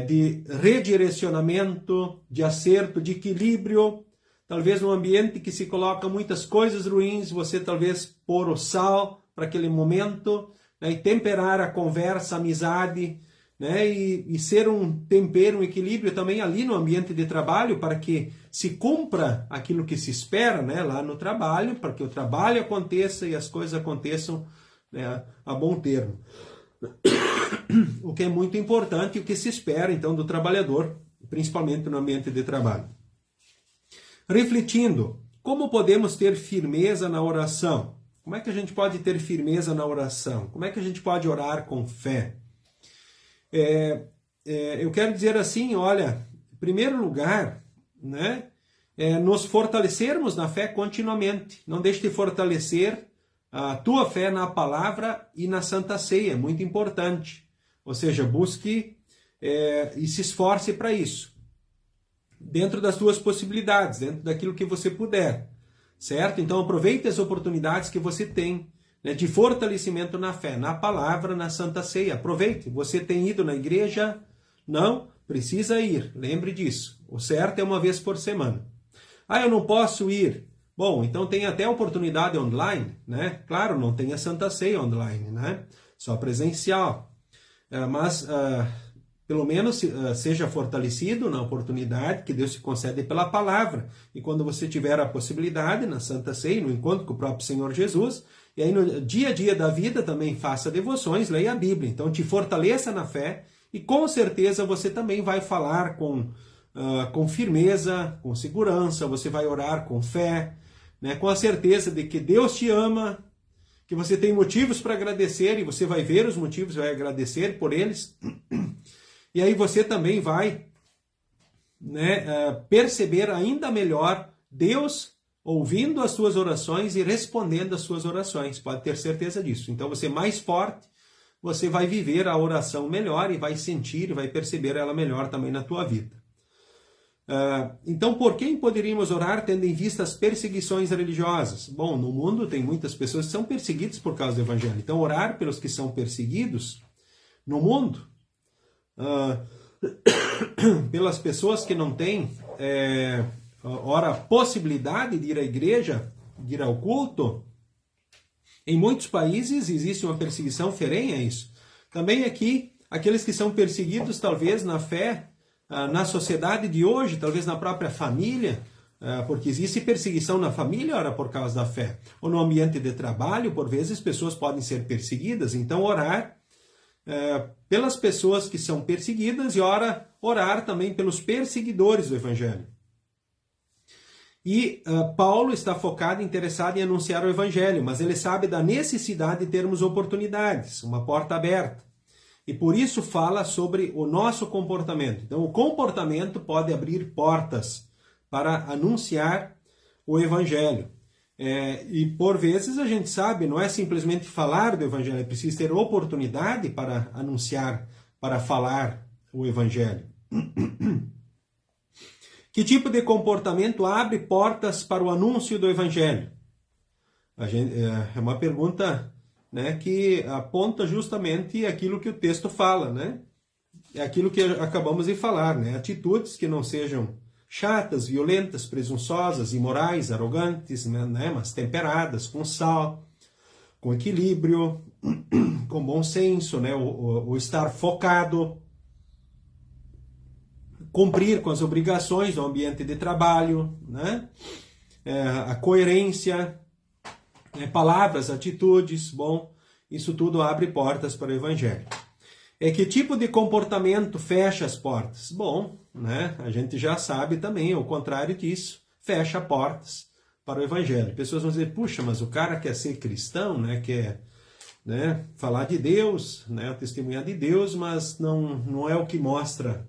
de redirecionamento, de acerto, de equilíbrio. Talvez num ambiente que se coloca muitas coisas ruins, você talvez pôr o sal para aquele momento, né, e temperar a conversa, a amizade, né, e ser um tempero, um equilíbrio também ali no ambiente de trabalho, para que se cumpra aquilo que se espera, né, lá no trabalho, para que o trabalho aconteça e as coisas aconteçam, né, a bom termo. O que é muito importante e o que se espera, então, do trabalhador, principalmente no ambiente de trabalho. Refletindo, como podemos ter firmeza na oração? Como é que a gente pode ter firmeza na oração? Como é que a gente pode orar com fé? Eu quero dizer assim, olha, em primeiro lugar, né, nos fortalecermos na fé continuamente. Não deixe de fortalecer a tua fé na palavra e na Santa Ceia, é muito importante. Ou seja, busque e se esforce para isso, dentro das tuas possibilidades, dentro daquilo que você puder, certo? Então aproveite as oportunidades que você tem, né, de fortalecimento na fé, na palavra, na Santa Ceia. Aproveite. Você tem ido na igreja? Não? Precisa ir. Lembre disso. O certo é uma vez por semana. Eu não posso ir. Bom, então tem até a oportunidade online, né? Claro, não tem a Santa Ceia online, né? Só presencial. Mas pelo menos seja fortalecido na oportunidade que Deus te concede pela palavra. E quando você tiver a possibilidade, na Santa Ceia, no encontro com o próprio Senhor Jesus, e aí no dia a dia da vida também faça devoções, leia a Bíblia. Então te fortaleça na fé e com certeza você também vai falar com firmeza, com segurança, você vai orar com fé, né, com a certeza de que Deus te ama, que você tem motivos para agradecer e você vai ver os motivos, vai agradecer por eles. E aí você também vai, né, perceber ainda melhor Deus ouvindo as suas orações e respondendo as suas orações. Pode ter certeza disso. Então, você mais forte, você vai viver a oração melhor e vai sentir e vai perceber ela melhor também na tua vida. Então, por quem poderíamos orar tendo em vista as perseguições religiosas? Bom, no mundo tem muitas pessoas que são perseguidas por causa do Evangelho. Então, orar pelos que são perseguidos no mundo, pelas pessoas que não têm ora, possibilidade de ir à igreja, de ir ao culto. Em muitos países existe uma perseguição ferrenha a isso. Também aqui, aqueles que são perseguidos talvez na fé, na sociedade de hoje, talvez na própria família, porque existe perseguição na família, ora, por causa da fé. Ou no ambiente de trabalho, por vezes, pessoas podem ser perseguidas. Então, orar pelas pessoas que são perseguidas e orar também pelos perseguidores do Evangelho. E Paulo está focado e interessado em anunciar o Evangelho, mas ele sabe da necessidade de termos oportunidades, uma porta aberta. E por isso fala sobre o nosso comportamento. Então, o comportamento pode abrir portas para anunciar o Evangelho. E por vezes a gente sabe, não é simplesmente falar do Evangelho, é preciso ter oportunidade para anunciar, para falar o Evangelho. Que tipo de comportamento abre portas para o anúncio do Evangelho? É uma pergunta, né, que aponta justamente aquilo que o texto fala, né? É aquilo que acabamos de falar, né? Atitudes que não sejam chatas, violentas, presunçosas, imorais, arrogantes, né? Mas temperadas, com sal, com equilíbrio, com bom senso, né? O estar focado, cumprir com as obrigações do ambiente de trabalho, né? A coerência, palavras, atitudes, bom, isso tudo abre portas para o Evangelho. Que tipo de comportamento fecha as portas? Bom, né? A gente já sabe também, o contrário disso, fecha portas para o Evangelho. Pessoas vão dizer, puxa, mas o cara quer ser cristão, né? Quer, né, falar de Deus, né, testemunhar de Deus, mas não é o que mostra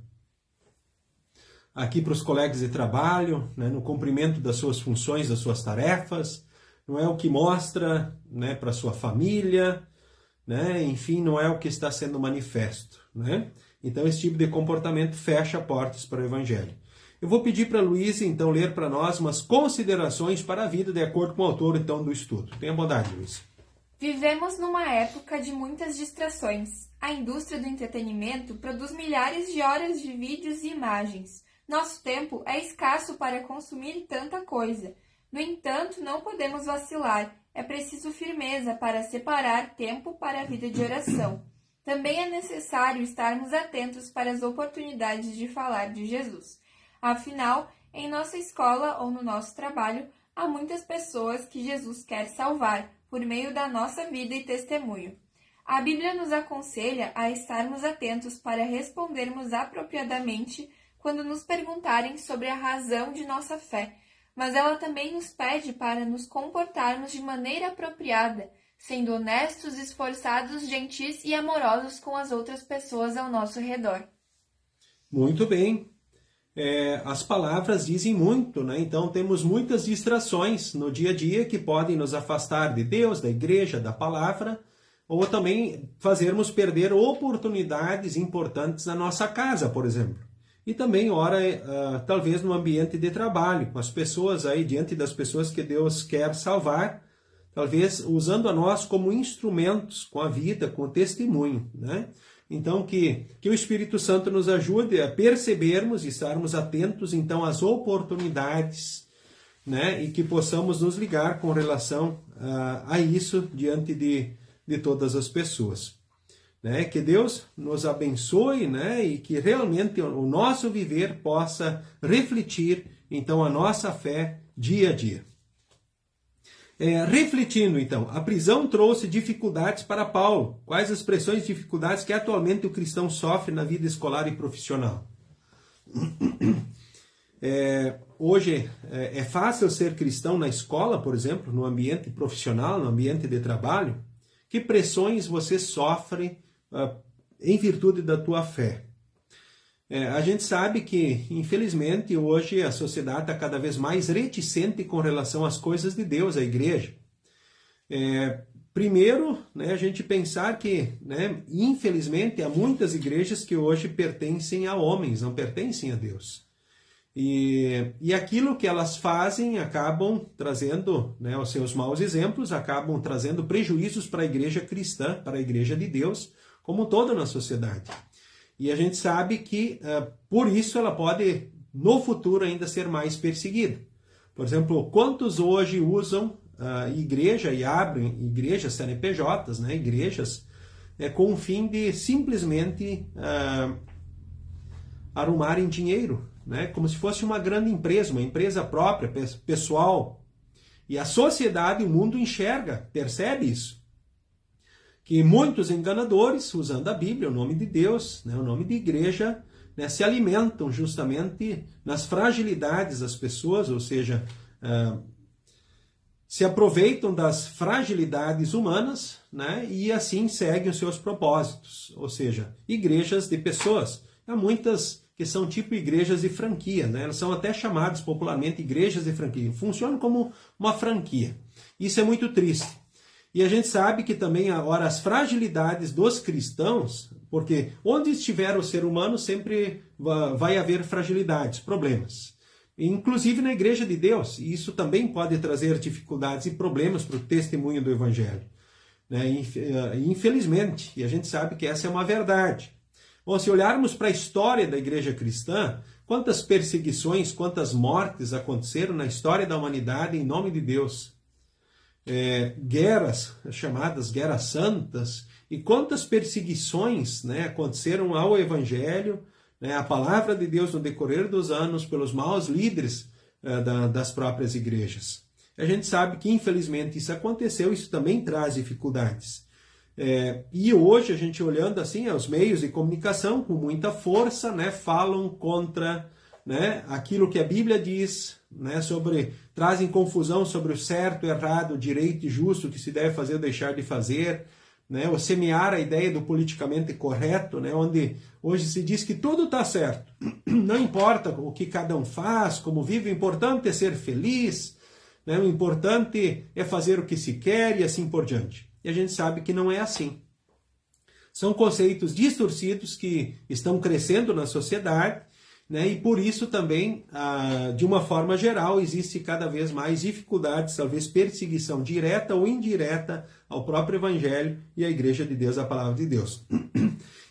aqui para os colegas de trabalho, né, no cumprimento das suas funções, das suas tarefas, não é o que mostra, né, para a sua família, né, enfim, não é o que está sendo manifesto, né? Então, esse tipo de comportamento fecha portas para o Evangelho. Eu vou pedir para a Luísa, então, ler para nós umas considerações para a vida, de acordo com o autor, então, do estudo. Tenha bondade, Luísa. Vivemos numa época de muitas distrações. A indústria do entretenimento produz milhares de horas de vídeos e imagens. Nosso tempo é escasso para consumir tanta coisa. No entanto, não podemos vacilar. É preciso firmeza para separar tempo para a vida de oração. Também é necessário estarmos atentos para as oportunidades de falar de Jesus. Afinal, em nossa escola ou no nosso trabalho, há muitas pessoas que Jesus quer salvar por meio da nossa vida e testemunho. A Bíblia nos aconselha a estarmos atentos para respondermos apropriadamente quando nos perguntarem sobre a razão de nossa fé, mas ela também nos pede para nos comportarmos de maneira apropriada, sendo honestos, esforçados, gentis e amorosos com as outras pessoas ao nosso redor. Muito bem. As palavras dizem muito, né? Então temos muitas distrações no dia a dia que podem nos afastar de Deus, da igreja, da palavra, ou também fazermos perder oportunidades importantes na nossa casa, por exemplo. E também, ora, talvez no ambiente de trabalho, com as pessoas aí, diante das pessoas que Deus quer salvar, talvez usando a nós como instrumentos com a vida, com o testemunho, né? Então, que o Espírito Santo nos ajude a percebermos e estarmos atentos, então, às oportunidades, né? E que possamos nos ligar com relação a isso diante de todas as pessoas. Né? Que Deus nos abençoe, né? E que realmente o nosso viver possa refletir, então, a nossa fé dia a dia. Refletindo, então, a prisão trouxe dificuldades para Paulo. Quais as pressões e dificuldades que atualmente o cristão sofre na vida escolar e profissional? Hoje é fácil ser cristão na escola, por exemplo, no ambiente profissional, no ambiente de trabalho? Que pressões você sofre em virtude da tua fé? A gente sabe que, infelizmente, hoje a sociedade está cada vez mais reticente com relação às coisas de Deus, à igreja. Primeiro, a gente pensar que, infelizmente, há muitas igrejas que hoje pertencem a homens, não pertencem a Deus. E aquilo que elas fazem acabam trazendo, os seus maus exemplos, acabam trazendo prejuízos para a igreja cristã, para a igreja de Deus, como toda na sociedade. E a gente sabe que, por isso, ela pode, no futuro, ainda ser mais perseguida. Por exemplo, quantos hoje usam igreja e abrem igrejas, CNPJs, igrejas, com o fim de simplesmente arrumarem dinheiro, como se fosse uma grande empresa, uma empresa própria, pessoal. E a sociedade, o mundo enxerga, percebe isso. Que muitos enganadores, usando a Bíblia, o nome de Deus, o nome de igreja, se alimentam justamente nas fragilidades das pessoas, ou seja, se aproveitam das fragilidades humanas, e assim seguem os seus propósitos, ou seja, igrejas de pessoas. Há muitas que são tipo igrejas de franquia, elas são até chamadas popularmente igrejas de franquia, funcionam como uma franquia. Isso é muito triste. E a gente sabe que também agora as fragilidades dos cristãos, porque onde estiver o ser humano sempre vai haver fragilidades, problemas. Inclusive na igreja de Deus, e isso também pode trazer dificuldades e problemas para o testemunho do Evangelho. Infelizmente, e a gente sabe que essa é uma verdade. Bom, se olharmos para a história da igreja cristã, quantas perseguições, quantas mortes aconteceram na história da humanidade em nome de Deus. Guerras, chamadas guerras santas, e quantas perseguições aconteceram ao Evangelho, a palavra de Deus no decorrer dos anos pelos maus líderes das próprias igrejas. A gente sabe que infelizmente isso aconteceu, isso também traz dificuldades. E hoje a gente olhando assim, os meios de comunicação com muita força, falam contra aquilo que a Bíblia diz, trazem confusão sobre o certo, errado, direito e justo, que se deve fazer ou deixar de fazer, ou semear a ideia do politicamente correto, onde hoje se diz que tudo está certo. Não importa o que cada um faz, como vive, o importante é ser feliz, o importante é fazer o que se quer e assim por diante. E a gente sabe que não é assim. São conceitos distorcidos que estão crescendo na sociedade, e por isso também, de uma forma geral, existe cada vez mais dificuldades, talvez perseguição direta ou indireta ao próprio Evangelho e à Igreja de Deus, a Palavra de Deus.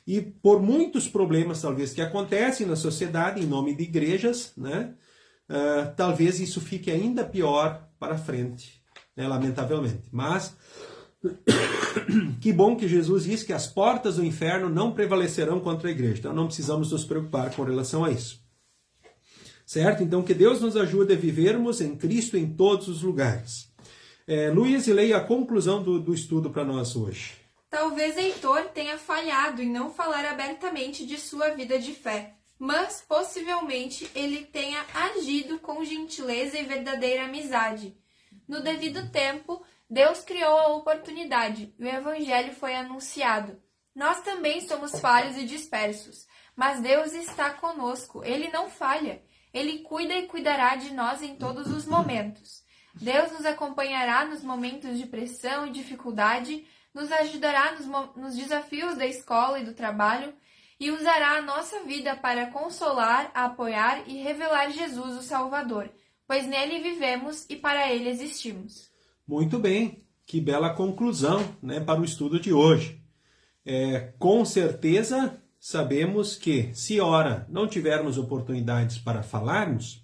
E por muitos problemas, talvez, que acontecem na sociedade em nome de igrejas, talvez isso fique ainda pior para frente, lamentavelmente. Mas que bom que Jesus diz que as portas do inferno não prevalecerão contra a igreja. Então não precisamos nos preocupar com relação a isso. Certo? Então que Deus nos ajude a vivermos em Cristo em todos os lugares. Luiz, leia a conclusão do estudo para nós hoje. Talvez Heitor tenha falhado em não falar abertamente de sua vida de fé, mas possivelmente ele tenha agido com gentileza e verdadeira amizade. No devido tempo, Deus criou a oportunidade e o Evangelho foi anunciado. Nós também somos falhos e dispersos, mas Deus está conosco, Ele não falha. Ele cuida e cuidará de nós em todos os momentos. Deus nos acompanhará nos momentos de pressão e dificuldade, nos ajudará nos desafios da escola e do trabalho e usará a nossa vida para consolar, apoiar e revelar Jesus, o Salvador, pois nele vivemos e para ele existimos. Muito bem, que bela conclusão para o estudo de hoje. Com certeza sabemos que, se ora não tivermos oportunidades para falarmos,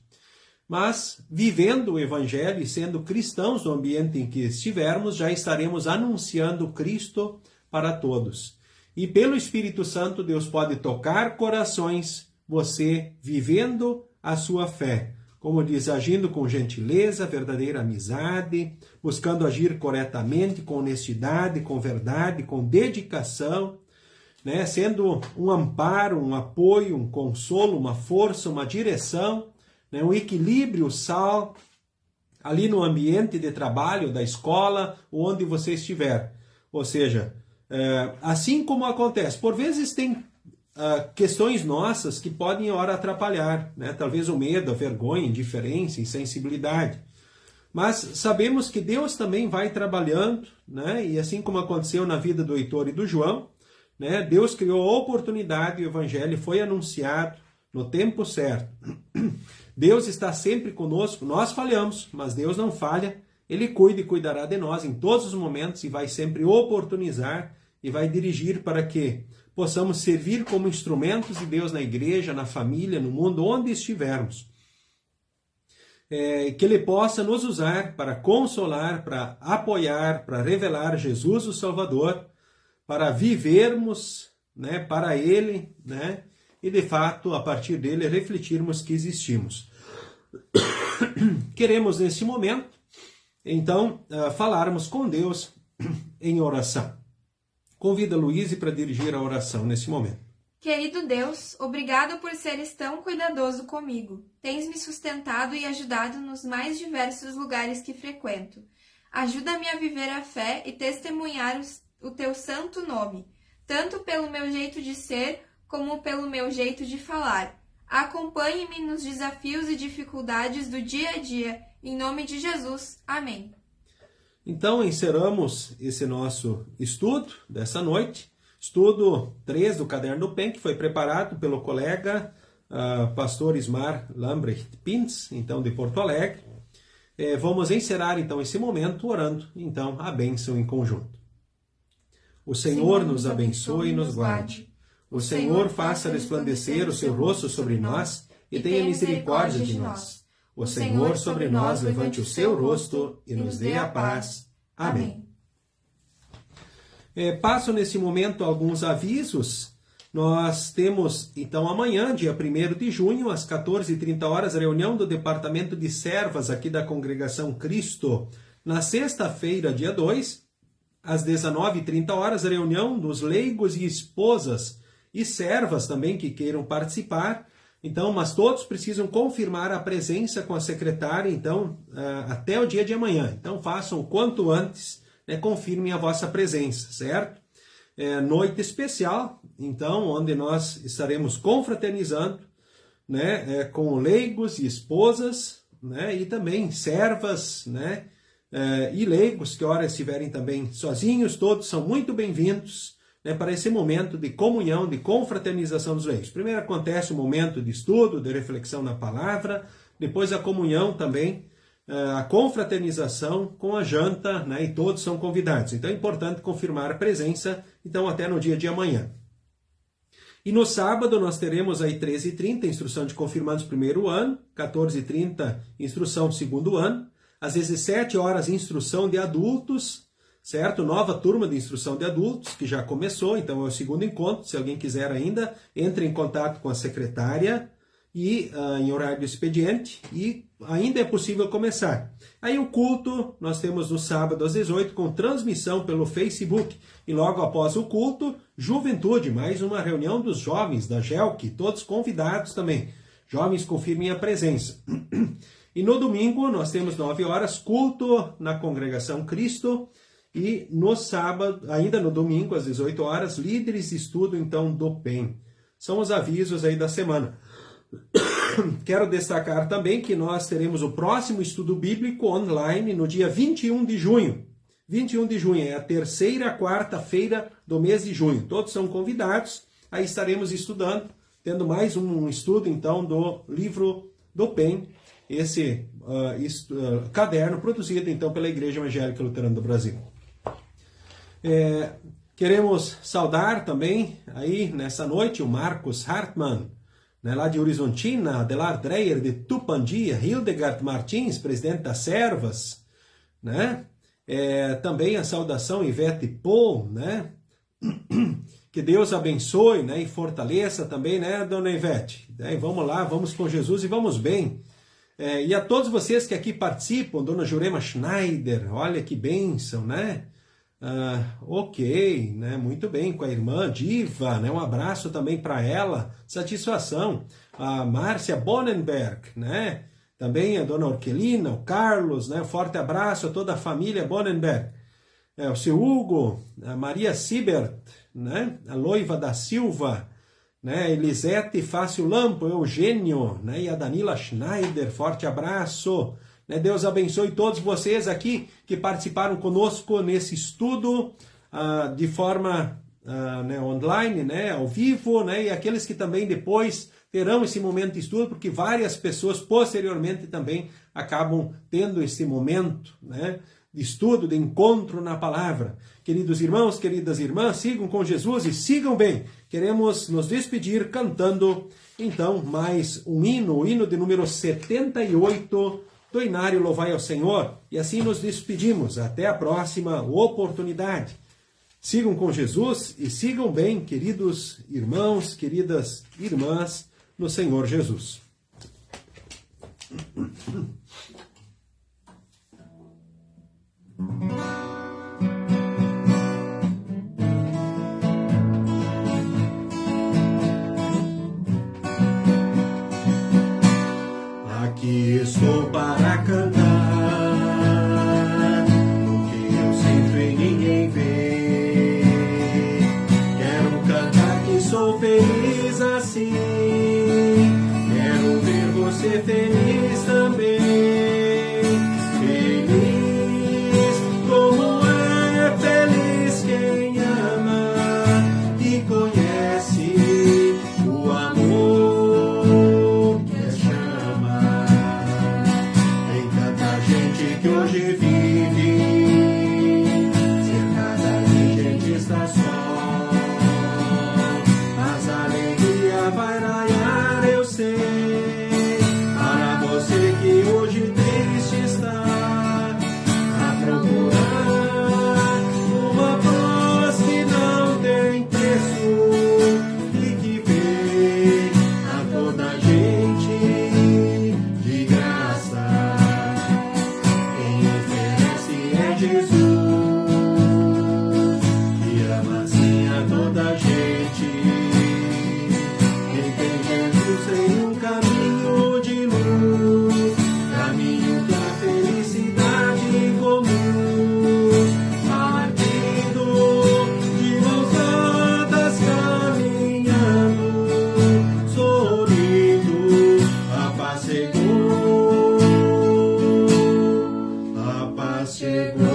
mas vivendo o Evangelho e sendo cristãos no ambiente em que estivermos, já estaremos anunciando Cristo para todos. E pelo Espírito Santo, Deus pode tocar corações, você vivendo a sua fé. Como diz, agindo com gentileza, verdadeira amizade, buscando agir corretamente, com honestidade, com verdade, com dedicação, sendo um amparo, um apoio, um consolo, uma força, uma direção, um equilíbrio, sal, ali no ambiente de trabalho, da escola, onde você estiver. Ou seja, assim como acontece, por vezes tem questões nossas que podem, ora, atrapalhar, né? Talvez o medo, a vergonha, a indiferença, a insensibilidade. Mas sabemos que Deus também vai trabalhando, né? E assim como aconteceu na vida do Heitor e do João, né? Deus criou a oportunidade e o Evangelho foi anunciado no tempo certo. Deus está sempre conosco, nós falhamos, mas Deus não falha, Ele cuida e cuidará de nós em todos os momentos e vai sempre oportunizar e vai dirigir para que possamos servir como instrumentos de Deus na igreja, na família, no mundo, onde estivermos. Que Ele possa nos usar para consolar, para apoiar, para revelar Jesus o Salvador, para vivermos, né, para Ele, né, e de fato, a partir dele, refletirmos que existimos. Queremos, nesse momento, então, falarmos com Deus em oração. Convido a Luíse para dirigir a oração nesse momento. Querido Deus, obrigado por seres tão cuidadoso comigo. Tens me sustentado e ajudado nos mais diversos lugares que frequento. Ajuda-me a viver a fé e testemunhar o teu santo nome, tanto pelo meu jeito de ser, como pelo meu jeito de falar. Acompanhe-me nos desafios e dificuldades do dia a dia. Em nome de Jesus. Amém. Então, encerramos esse nosso estudo dessa noite. Estudo 3 do Caderno do PEN, que foi preparado pelo colega pastor Ismar Lambrecht Pins, então de Porto Alegre. Vamos encerrar então esse momento orando então a bênção em conjunto. O Senhor nos abençoe e nos guarde. O Senhor faça resplandecer o seu rosto sobre nós e tenha misericórdia de nós. O Senhor sobre nós levante o seu rosto e nos dê a paz. Amém. Passo nesse momento alguns avisos. Nós temos, então, amanhã, dia 1º de junho, às 14h30, reunião do Departamento de Servas aqui da Congregação Cristo. Na sexta-feira, dia 2, às 19h30, reunião dos leigos e esposas e servas também que queiram participar. Então, mas todos precisam confirmar a presença com a secretária, então, até o dia de amanhã. Então, façam o quanto antes, né, confirmem a vossa presença, certo? Noite especial, então, onde nós estaremos confraternizando, né, com leigos e esposas, né, e também servas, né, e leigos que ora estiverem também sozinhos, todos são muito bem-vindos, né, para esse momento de comunhão, de confraternização dos leigos. Primeiro acontece o momento de estudo, de reflexão na palavra, depois a comunhão também, a confraternização com a janta, né, e todos são convidados. Então é importante confirmar a presença, então até no dia de amanhã. E no sábado nós teremos aí 13h30, instrução de confirmandos primeiro ano, 14h30, instrução do segundo ano, às 17h, instrução de adultos, certo? Nova turma de instrução de adultos, que já começou, então é o segundo encontro. Se alguém quiser ainda, entre em contato com a secretária e em horário do expediente, e ainda é possível começar. Aí o culto, nós temos no sábado às 18h, com transmissão pelo Facebook, e logo após o culto, juventude, mais uma reunião dos jovens da GELC, todos convidados também. Jovens, confirmem a presença. E no domingo, nós temos 9h, culto na Congregação Cristo, e no sábado, ainda no domingo, às 18h, líderes de estudo, então, do PEN. São os avisos aí da semana. Quero destacar também que nós teremos o próximo estudo bíblico online no dia 21 de junho. 21 de junho é a terceira quarta-feira do mês de junho. Todos são convidados. Aí estaremos estudando, tendo mais um estudo, então, do livro do PEN, esse caderno produzido, então, pela Igreja Evangélica Luterana do Brasil. Queremos saudar também, aí, nessa noite, o Marcos Hartmann, né, lá de Horizontina, Adelar Dreyer de Tupandi, Hildegard Martins, presidente das Servas, né? Também a saudação Ivete Paul, né? Que Deus abençoe, né, e fortaleça também, né, dona Ivete? Vamos lá, vamos com Jesus e vamos bem. E a todos vocês que aqui participam, dona Jurema Schneider, olha que bênção, né? Ok, né? Muito bem, com a irmã Diva, né? Um abraço também para ela, satisfação. A Márcia Bonenberg, né? Também a dona Orquelina, o Carlos, né? Forte abraço a toda a família Bonenberg. O seu Hugo, a Maria Sibert, né? A Loiva da Silva, né? Elisete Fácil Lampo, Eugênio, né? E a Danila Schneider, forte abraço. Né? Deus abençoe todos vocês aqui que participaram conosco nesse estudo de forma né, online, né, ao vivo, né? E aqueles que também depois terão esse momento de estudo, porque várias pessoas posteriormente também acabam tendo esse momento, né, de estudo, de encontro na palavra. Queridos irmãos, queridas irmãs, sigam com Jesus e sigam bem. Queremos nos despedir cantando, então, mais um hino, o hino de número 78 do Inário Louvai ao Senhor. E assim nos despedimos. Até a próxima oportunidade. Sigam com Jesus e sigam bem, queridos irmãos, queridas irmãs, no Senhor Jesus. Aqui estou para cantar o que eu sinto e ninguém vê. Quero cantar que sou feliz assim. Quero ver você feliz também. Feliz como é feliz quem ama e conhece o amor que chama. Tem tanta gente que hoje vive cercada de gente está só, mas a alegria vai raiar, eu sei, para você que hoje triste está a procurar uma voz que não tem preço e que vê a toda gente de graça. Quem oferece é Jesus, que ama assim a toda gente. Quem tem Jesus tem um caminho de luz, caminho pra felicidade comum, partindo de mãos dadas caminhando, sorrindo, a paz chegou, a paz chegou.